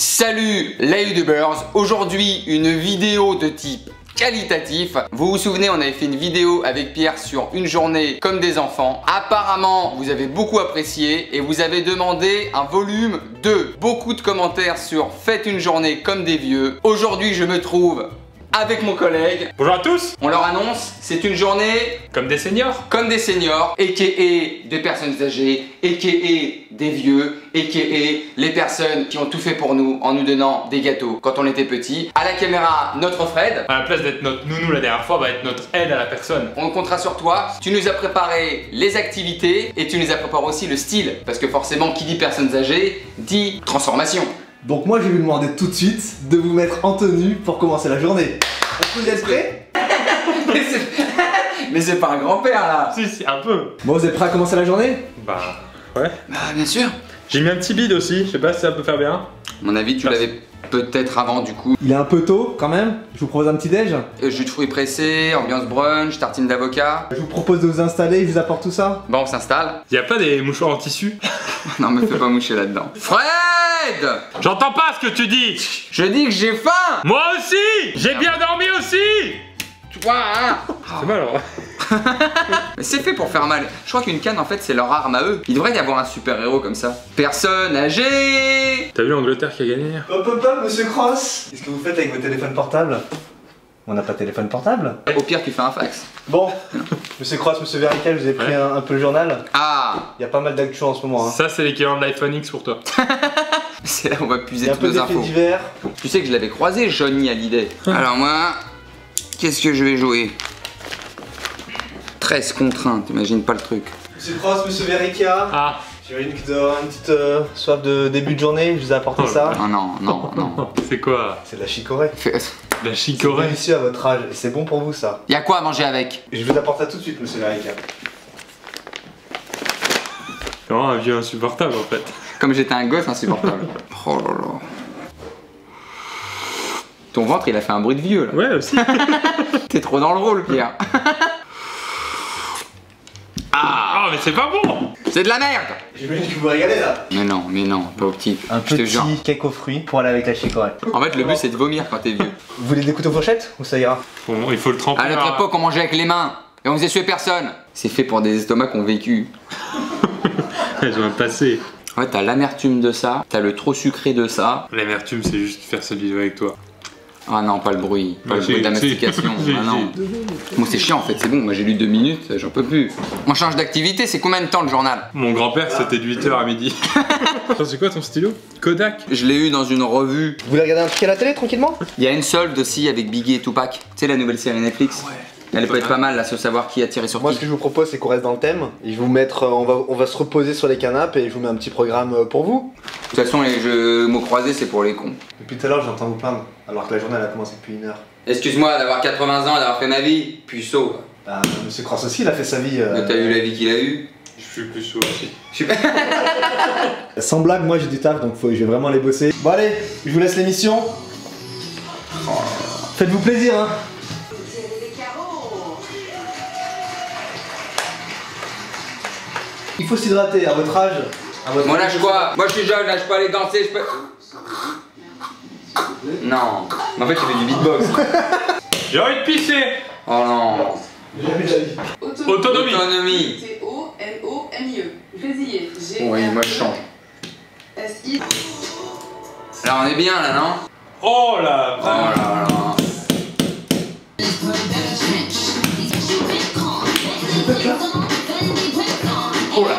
Salut les youtubers, aujourd'hui une vidéo de type qualitatif. Vous vous souvenez, on avait fait une vidéo avec Pierre sur une journée comme des enfants. Apparemment, vous avez beaucoup apprécié et vous avez demandé un volume 2. Beaucoup de commentaires sur faites une journée comme des vieux. Aujourd'hui, je me trouve avec mon collègue. Bonjour à tous. On leur annonce, c'est une journée comme des seniors, a.k.a. des personnes âgées, a.k.a. des vieux, a.k.a. les personnes qui ont tout fait pour nous en nous donnant des gâteaux quand on était petits. À la caméra, notre Fred. à la place d'être notre nounou la dernière fois, va être notre aide à la personne. On comptera sur toi. Tu nous as préparé les activités et tu nous as préparé aussi le style. Parce que forcément, qui dit personnes âgées, dit transformation. Donc moi je vais vous demander tout de suite de vous mettre en tenue pour commencer la journée. Est-ce que vous êtes prêts? Mais c'est pas un grand-père là. Si, un peu. Bon, vous êtes prêts à commencer la journée? Bah, ouais. Bah bien sûr. J'ai mis un petit bide aussi, je sais pas si ça peut faire bien. À mon avis, tu l'avais peut-être avant du coup. Il est un peu tôt quand même, je vous propose un petit déj. Jus de fruits pressés, ambiance brunch, tartine d'avocat. Je vous propose de vous installer, je vous apporte tout ça. Bon, on s'installe. Y a pas des mouchoirs en tissu? Non, me fais pas moucher là-dedans. Fred! J'entends pas ce que tu dis. Je dis que j'ai faim! Moi aussi. J'ai bien dormi aussi. Toi, hein? C'est mal alors. Mais c'est fait pour faire mal. Je crois qu'une canne en fait c'est leur arme à eux. Il devrait y avoir un super héros comme ça. Personne âgée. T'as vu l'Angleterre qui a gagné hier? Hop hop hop, monsieur Cross. Qu'est-ce que vous faites avec vos téléphones portables? On n'a pas de téléphone portable. Au pire tu fais un fax. Bon, monsieur Cross, monsieur Verica, je vous ai pris un peu le journal. Ah! Il y a pas mal d'actu en ce moment. Hein. Ça c'est l'équivalent de l'iPhone X pour toi. C'est là où on va Il y puiser a un toutes peu nos d'effets infos. divers. Tu sais que je l'avais croisé Johnny Hallyday. Alors moi, qu'est-ce que je vais jouer? 13 contre 1, t'imagines pas le truc. Monsieur Cross, monsieur Verica. Ah. J'imagine que tu dois avoir une petite soif de début de journée, je vous ai apporté ça. Oh non, non, non. C'est quoi? C'est de la chicorée. La C'est chicorée. délicieux à votre âge, et c'est bon pour vous ça. Y'a quoi à manger avec? Je vous apporte ça tout de suite, monsieur Verica. C'est vraiment un vieux insupportable en fait. Comme j'étais un gosse insupportable. Oh là là. Ton ventre il a fait un bruit de vieux là. Ouais aussi. T'es trop dans le rôle Pierre. Ah mais c'est pas bon. C'est de la merde. J'imagine que vous vous régalez là. Mais non, pas au petit. Un Je te jure. petit cake aux fruits pour aller avec la chicorée. En fait le but c'est de vomir quand t'es vieux. Vous voulez des couteaux fourchettes ou ça ira? Bon, il faut le tremper. À notre époque on mangeait avec les mains. Et on faisait suer personne. C'est fait pour des estomacs qui ont vécu. Elles ont un passé. Ouais, t'as l'amertume de ça, t'as le trop sucré de ça. L'amertume c'est juste faire cette vidéo avec toi. Ah non, pas le bruit, pas le Si, bruit de la mastication. si, Ah non. Moi c'est chiant en fait, c'est bon, moi j'ai lu 2 minutes, j'en peux plus. On change d'activité, c'est combien de temps le journal? Mon grand-père c'était de 8h à midi. C'est quoi ton stylo? Kodak? Je l'ai eu dans une revue. Vous voulez regarder un truc à la télé tranquillement? Il y a une solde aussi avec Biggie et Tupac. Tu sais la nouvelle série Netflix? Ouais. Elle peut être pas mal là, sur savoir qui a tiré sur Moi qui. ce que je vous propose c'est qu'on reste dans le thème. Et je vais vous mettre, on va se reposer sur les canapes et je vous mets un petit programme pour vous. De toute façon les jeux mots croisés c'est pour les cons. Depuis tout à l'heure j'entends vous plaindre, alors que la journée elle a commencé depuis 1 heure. Excuse-moi d'avoir 80 ans et d'avoir fait ma vie, puceau. Bah, monsieur Cross aussi il a fait sa vie. Mais t'as eu la vie qu'il a eue? Je suis plus chaud aussi. Sans blague, moi j'ai du taf donc je vais vraiment les bosser. Bon allez, je vous laisse l'émission. Faites-vous plaisir hein. Il faut s'hydrater à votre âge. Moi lâche quoi? Moi je suis jeune, là je peux aller danser, je peux... Non. Mais en fait tu fais du beatbox. J'ai envie de pisser. Oh non. Jamais de la vie. Autonomie. Autonomie. T-O-N-O-M-I-E. Grésiller. Oui, moi je change. S-I. Là on est bien là, non? Oh la Oh vache. là là. Oh là.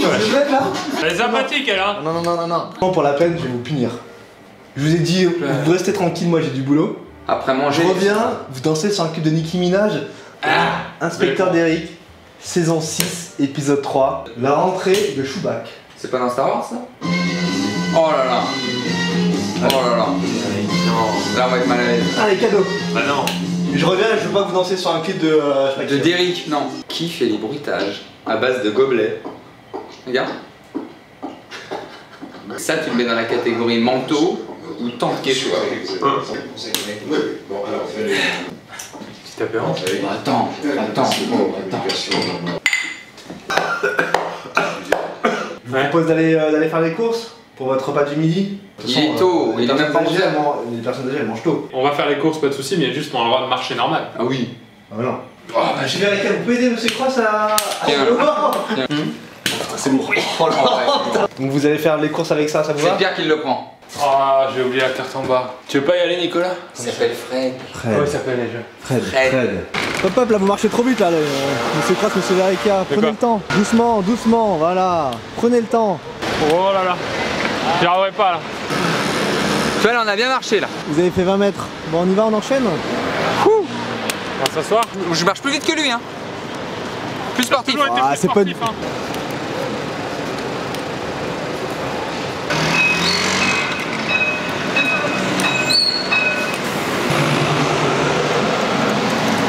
Vous êtes là? Elle est sympathique elle hein. Non, non, non, non, non. Non, pour la peine, je vais vous punir. Je vous ai dit, vous restez tranquille, moi j'ai du boulot. Après manger. Je reviens, vous dansez sur un clip de Nicki Minaj. Inspecteur d'Eric, saison 6, épisode 3. La rentrée de Chewbacca. C'est pas dans Star Wars ça? Oh là là. Oh là là. Non. Là on va être mal à l'aise. Allez, cadeau. Bah non. Je reviens, je veux pas que vous dansez sur un clip de... je sais pas De qui. Derrick, non. Qui fait les bruitages à base de gobelets? Regarde. Ça tu le mets dans la catégorie manteau ou tente quechua. Petit apéro. Attends, attends, oh, attends. Je vous propose d'aller faire les courses. pour votre repas du midi. De toute Il est tôt, il est même pas 11 heures. Les personnes âgées, elles mangent tôt. On va faire les courses, pas de soucis, mais juste on a le droit de marcher normal. Ah oui. Ah bah non. Oh bah je vais vous pouvez aider monsieur Cross à... Tiens. Tiens. C'est lourd. Oh là. Donc vous allez faire les courses avec ça, ça vous C'est va? Pierre qui le prend. Ah, j'ai oublié la carte en bas. Tu veux pas y aller, Nicolas? Il s'appelle Fred. Comment il s'appelle déjà? Fred. Hop hop, là vous marchez trop vite là, monsieur Cross, monsieur Verica, prenez quoi le temps, doucement, doucement, voilà, prenez le temps. Oh là là. J'y arriverai pas là. Tu vois là, on a bien marché là. Vous avez fait 20 mètres, bon on y va, on enchaîne. On va s'asseoir. Je marche plus vite que lui hein. Plus sportif. Toujours été Ah, plus c'est pas sportif, du- hein.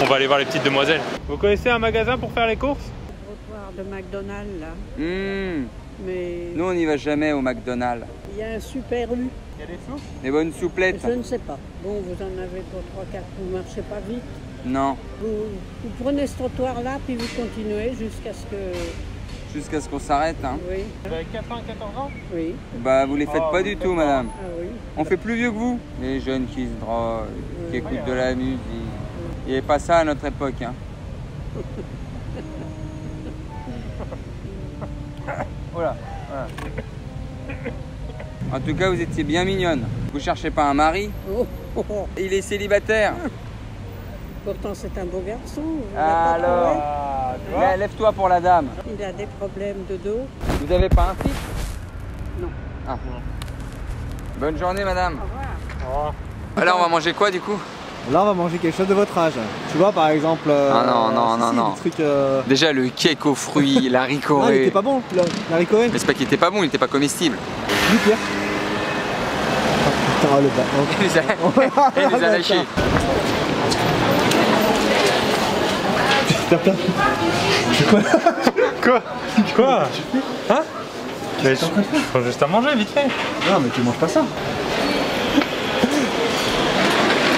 On va aller voir les petites demoiselles. Vous connaissez un magasin pour faire les courses? Trottoir de McDonald's là, Mmh. mais Nous on n'y va jamais au McDonald's. il y a un super U, Il y a des soupes? Des bonnes souplettes. je ne sais pas. Bon, vous en avez pour 3-4, vous marchez pas vite. Non. Vous prenez ce trottoir là, puis vous continuez jusqu'à ce que... Jusqu'à ce qu'on s'arrête hein. Oui, Vous avez 94 ans? oui, Bah vous les faites Oh, pas vous du faites tout pas. madame. ah oui. On fait plus vieux que vous. Les jeunes qui se droguent, qui écoutent ouais. de la musique. Il n'y avait pas ça à notre époque hein. Voilà. En tout cas vous étiez bien mignonne. Vous cherchez pas un mari? Oh, oh, oh. Il est célibataire. Pourtant c'est un beau garçon, vous l'avez pas Alors, Ah, tu vois? lève-toi pour la dame. trouvé? Il a des problèmes de dos. Vous avez pas un fils? Non. Ah. Bonne journée madame. Au revoir. Oh. Alors on va manger quoi du coup? Là on va manger quelque chose de votre âge. Tu vois par exemple... Ah non, non, non, non. Des trucs... Déjà le cake aux fruits, la Ah il ricorée. était pas bon, la ricorée. Mais c'est pas qu'il était pas bon, il était pas comestible. Lui Pierre. Oh, putain le bâtard. Il les a, il les a lâchés. Quoi? Hein? Mais je faut juste à manger vite fait. Non mais tu manges pas ça.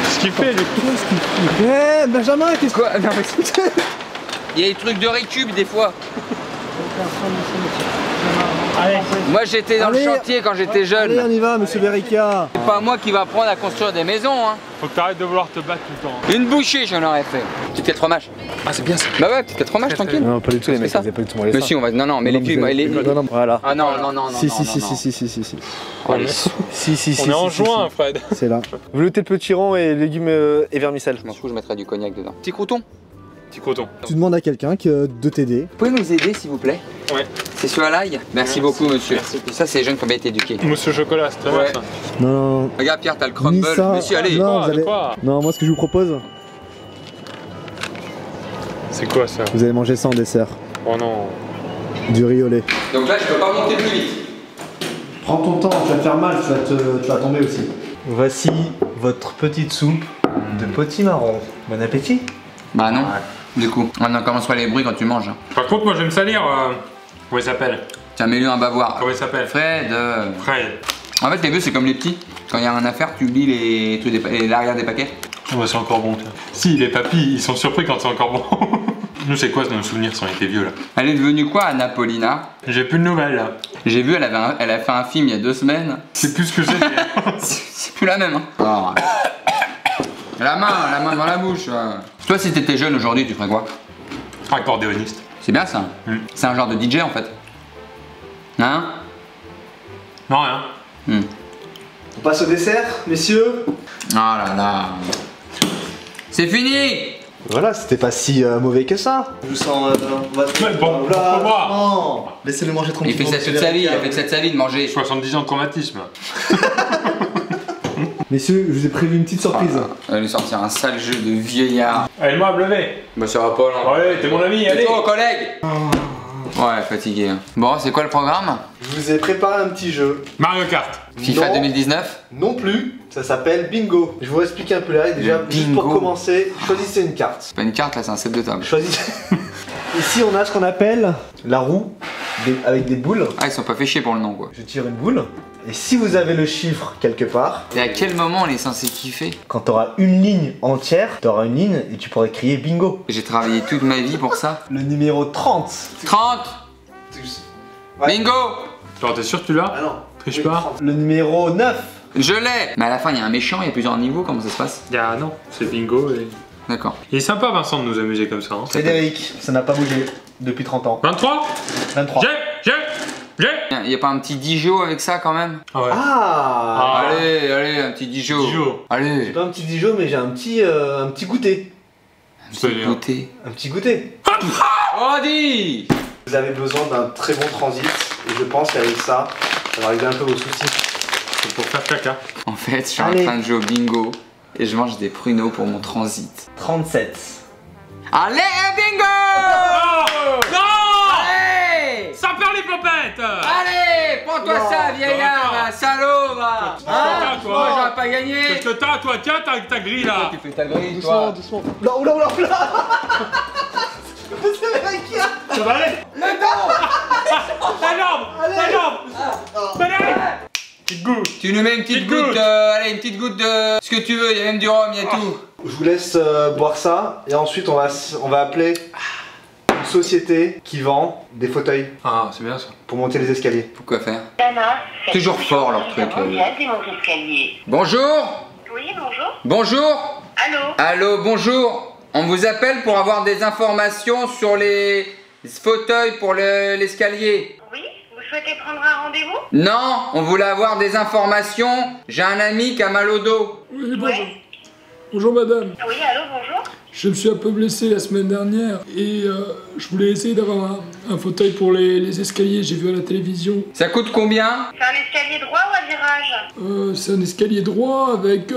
Ce qu'il fait, du coup. Eh Benjamin, qu'est-ce que... Quoi? Non, mais il y a des trucs de récup des fois. Allez. Moi j'étais dans Allez. le chantier quand j'étais Allez on jeune. y va monsieur Verica. C'est pas moi qui va apprendre à construire des maisons hein. Faut que t'arrêtes de vouloir te battre tout le temps. Une bouchée j'en aurais fait. Petite quête fromage. Ah, c'est bien ça. Bah ouais, petite quête fromage tranquille. Non pas du tout les C'est mecs, ça. vous avez pas du tout mangé Mais ça. si on va. Non non mais les pubs. Non, non, voilà. Ah non non non non. Si non, si non, si non. si si si si. Oh, allez. Si On est en juin, Fred. C'est là. Velouté de petits ronds et légumes et vermicelles. Je m'en fous, je mettrai du cognac dedans. Petit crouton. Petit coton. Tu demandes à quelqu'un de t'aider. Vous pouvez nous aider s'il vous plaît? Ouais. C'est sur à l'ail. Merci beaucoup monsieur. Merci. Ça c'est les jeunes qui ont bien été éduqués. Mousse au chocolat, c'est très Ouais. bien ça. Non, non, Regarde Pierre, t'as le ni crumble. ça. Monsieur allez. Non, Quoi, vous de allez... quoi non, moi ce que je vous propose, C'est quoi ça? vous allez manger ça en dessert. Oh non. Du riz au lait. Donc là je peux pas monter plus vite. Prends ton temps, tu vas te faire mal, tu vas tomber aussi. Voici votre petite soupe de potimarron. Bon appétit. Bah non. Du coup, on commence pas les bruits quand tu manges. Par contre, moi je vais me salir. Comment il s'appelle? Tiens, mets-lui un bavoir. Comment il s'appelle? Fred. Fred. En fait, les vieux, c'est comme les petits. Quand il y a un affaire, tu oublies les trucs l'arrière des paquets. Ouais, c'est encore bon. Tiens. Si, les papis, ils sont surpris quand c'est encore bon. Nous, c'est quoi nos souvenirs si on était vieux là? Elle est devenue quoi, Anna Paulina? J'ai plus de nouvelles là. J'ai vu, elle a fait un film il y a 2 semaines. C'est plus ce que c'était. C'est plus la même, hein. Oh. La main dans la bouche. Toi, si t'étais jeune aujourd'hui, tu ferais quoi? Accordéoniste. C'est bien ça. C'est un genre de DJ en fait. Hein? Non, rien. On passe au dessert, messieurs. Oh là là. C'est fini! Voilà, c'était pas si mauvais que ça. Je vous sens. On va Mais bon, Là, faut voir. non. Laissez-le manger Il tranquillement. fait ça toute sa vie, il a fait ça toute sa vie de manger. 70 ans de traumatisme. Messieurs, je vous ai prévu une petite surprise. Elle va lui sortir un sale jeu de vieillard. Allez, moi, levé. Bah ça va pas là. Allez, t'es mon ami, allez. Tais-toi, collègue. Ouais, fatigué. Bon, c'est quoi le programme? Je vous ai préparé un petit jeu. Mario Kart. FIFA Non. 2019? Non plus, ça s'appelle Bingo. Je vais vous expliquer un peu les règles. Déjà, Le juste pour bingo. commencer, choisissez une carte. C'est pas une carte là, c'est un set de table. Choisissez. Ici, on a ce qu'on appelle la roue avec des boules. Ah, ils sont pas fait chier pour le nom quoi. Je tire une boule. Et si vous avez le chiffre quelque part, Et à quel moment on est censé kiffer? quand tu auras une ligne entière, tu auras une ligne et tu pourrais crier bingo. J'ai travaillé toute ma vie pour ça. Le numéro 30. 30! Ouais. Bingo! Alors, t'es sûr que tu l'as? Ah non, Triche pas. Le numéro 9. Je l'ai. Mais à la fin, il y a un méchant, il y a plusieurs niveaux, comment ça se passe? Non, c'est bingo. D'accord. Il est sympa, Vincent, de nous amuser comme ça. Hein. Frédéric, ça n'a pas bougé depuis 30 ans. 23. 23. J'ai. Il y a pas un petit Dijon avec ça quand même? Ah ouais. Ah, Allez, un petit Dijon. Dijon. Allez. J'ai pas un petit Dijon, mais j'ai un petit goûter. Petit goûter. Un petit goûter. Oh, dis! Vous avez besoin d'un très bon transit, et je pense qu'avec ça, ça va régler un peu vos soucis. C'est pour faire caca. En fait, je suis en Allez. train de jouer au bingo et je mange des pruneaux pour mon transit. 37. Allez, bingo! Non. Allez! Ça perd les popettes. Allez, prends-toi Non, ça, vieillard, non. va, salaud, va! Hein, toi. Moi, j'aurais pas gagné! Qu'est-ce que t'as, toi? Tiens, ta grille là. Tu fais ta grille, Doucement, toi! doucement. Là, oula, oula, oula. C'est vrai qu'il y a. Ça va aller. La jambe. Allez. Petite goutte. Tu nous mets une petite goutte, allez, une petite goutte de ce que tu veux, il y a même du rhum, il y a tout. Je vous laisse boire ça, et ensuite on va appeler une société qui vend des fauteuils Ah, c'est bien ça. pour monter les escaliers. Pourquoi faire? Dana, Toujours fort leur truc. mondial des monts escaliers. Bonjour! Oui, bonjour. Bonjour! Allô. Allô, bonjour! On vous appelle pour avoir des informations sur les fauteuils pour l'escalier. Oui, vous souhaitez prendre un rendez-vous? Non, on voulait avoir des informations. J'ai un ami qui a mal au dos. Oui, bonjour. Ouais. Bonjour madame. Oui, allô, bonjour. Je me suis un peu blessé la semaine dernière et je voulais essayer d'avoir un fauteuil pour les escaliers, j'ai vu à la télévision. Ça coûte combien? C'est un escalier droit ou à virage? C'est un escalier droit avec...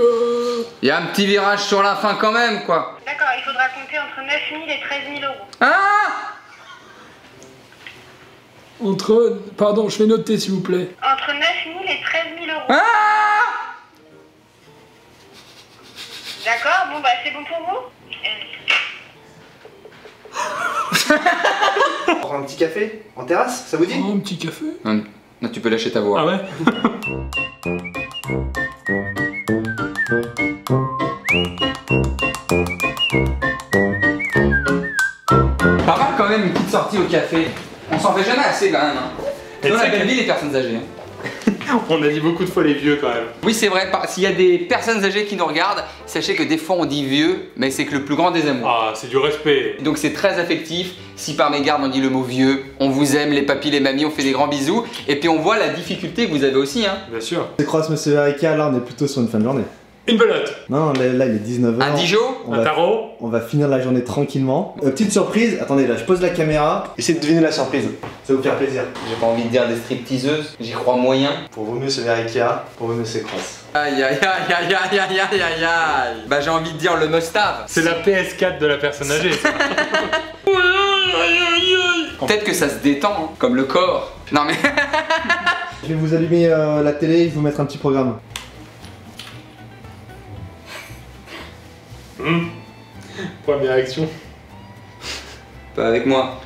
Il y a un petit virage sur la fin quand même, quoi. D'accord, il faudra compter entre 9 000 et 13 000 euros. Ah! entre... Pardon, je vais noter s'il vous plaît. Entre 9 000 et 13 000 euros. Ah! D'accord, bon bah c'est bon pour vous? Prendre un petit café en terrasse, ça vous dit? Oh, un petit café. Non, tu peux lâcher ta voix. Ah ouais. Pas mal quand même une petite sortie au café. On s'en fait jamais assez quand même. Hein. Et Dans la tu sais belle que- vie, les personnes âgées. On a dit beaucoup de fois les vieux quand même. Oui, c'est vrai. S'il y a des personnes âgées qui nous regardent, sachez que des fois on dit vieux, mais c'est que le plus grand des amours. Ah, c'est du respect. Donc c'est très affectif. Si par mégarde on dit le mot vieux, on vous aime, les papis, les mamies, on fait des grands bisous. Et puis on voit la difficulté que vous avez aussi. Hein. Bien sûr. C'est croise monsieur Verrica, là on est plutôt sur une fin de journée. Une belote. Non, là il est 19h. Un Dijon. Un tarot. On va finir la journée tranquillement. Petite surprise, attendez là, je pose la caméra. Essayez de deviner la surprise. Ça va vous faire plaisir. J'ai pas envie de dire des stripteaseuses, j'y crois moyen. Pour vous monsieur Verrica, pour vous monsieur Cross. Aïe aïe aïe aïe aïe aïe aïe aïe aïe. Bah j'ai envie de dire le mustave. C'est la PS4 de la personne âgée. Peut-être que ça se détend, hein, comme le corps. Non mais. Je vais vous allumer la télé et vous mettre un petit programme. Première action. Pas avec moi.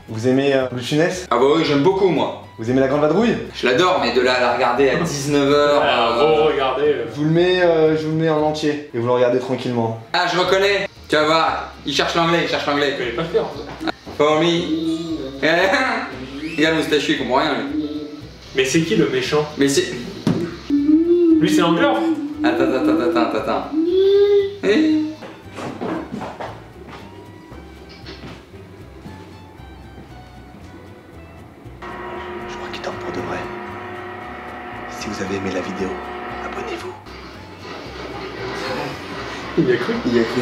Vous aimez Louis de Funès? Ah bah oui, j'aime beaucoup moi. Vous aimez la grande vadrouille? Je l'adore, mais de là à la regarder à 19h. Regardez. Je vous le mets en entier et vous le regardez tranquillement. Ah, je reconnais. Tu vas voir, il cherche l'anglais, il cherche Je l'anglais. connais pas faire. For me. Regarde le moustachu, il comprend rien lui. Mais c'est qui le méchant? Mais c'est. Lui c'est anglais en fait. Attends. Eh? Je crois qu'il dort pour de vrai. Si vous avez aimé la vidéo, abonnez-vous. Il y a cru. Il y a cru.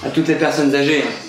À toutes les personnes âgées, hein.